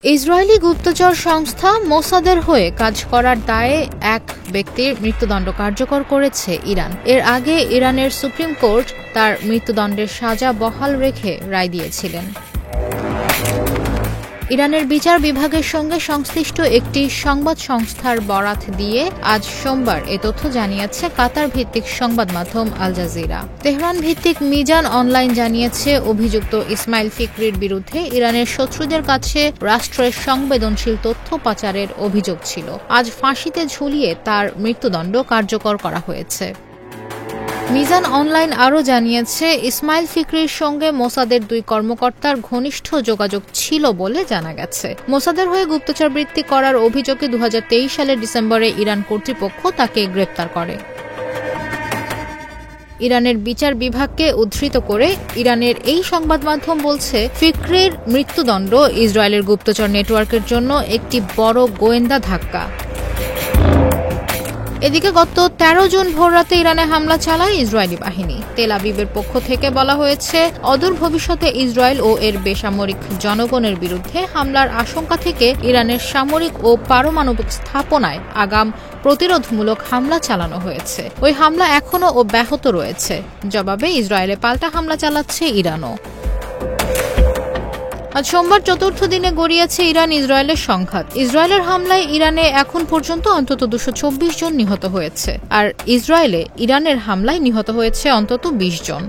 Israeli গুপ্তচর সংস্থা মোসাদের হয়ে কাজ করার দায়ে এক ব্যক্তির মৃত্যুদণ্ড কার্যকর করেছে ইরান। এর আগে ইরানের সুপ্রিম কোর্ট তার মৃত্যুদণ্ডের সাজা বহাল রেখে রায় দিয়েছিলেন। ইরানের বিচার বিভাগের সঙ্গে সংশ্লিষ্ট একটি সংবাদ সংস্থার বরাত দিয়ে আজ সোমবার এ তথ্য জানিয়েছে কাতার ভিত্তিক সংবাদ মাধ্যম আল জাজিরা। তেহরান ভিত্তিক মিজান অনলাইন জানিয়েছে, অভিযুক্ত ইসমাইল ফিকরির বিরুদ্ধে ইরানের শত্রুদের কাছে রাষ্ট্রের সংবেদনশীল তথ্য পাচারের অভিযোগ ছিল। আজ ফাঁসিতে ঝুলিয়ে তার মৃত্যুদণ্ড কার্যকর করা হয়েছে। মিজান অনলাইন আরও জানিয়েছে, ইসমাইল ফিকরির সঙ্গে মোসাদের দুই কর্মকর্তার ঘনিষ্ঠ যোগাযোগ ছিল বলে জানা গেছে। মোসাদের হয়ে গুপ্তচরবৃত্তি করার অভিযোগে 2023 সালের ডিসেম্বরে ইরান কর্তৃপক্ষ তাকে গ্রেপ্তার করে। ইরানের বিচার বিভাগকে উদ্ধৃত করে ইরানের এই সংবাদ মাধ্যম বলছে, ফিকরির মৃত্যুদণ্ড ইসরায়েলের গুপ্তচর নেটওয়ার্কের জন্য একটি বড় গোয়েন্দা ধাক্কা। এদিকে গত 13 জুন ভোররাতে ইরানে হামলা চালায় ইসরায়েলি বাহিনী। তেল আবিবের পক্ষ থেকে বলা হয়েছে, অদূর ভবিষ্যতে ইসরায়েল ও এর বেসামরিক জনগণের বিরুদ্ধে হামলার আশঙ্কা থেকে ইরানের সামরিক ও পারমাণবিক স্থাপনায় আগাম প্রতিরোধমূলক হামলা চালানো হয়েছে। ওই হামলা এখনও অব্যাহত রয়েছে। জবাবে ইসরায়েলে পাল্টা হামলা চালাচ্ছে ইরানও। আজ সোমবার চতুর্থ দিনে গড়িয়েছে ইরান ইসরায়েলের সংঘাত। ইসরায়েলের হামলায় ইরানে এখন পর্যন্ত অন্তত 224 জন নিহত হয়েছে, আর ইসরায়েলে ইরানের হামলায় নিহত হয়েছে অন্তত 20 জন।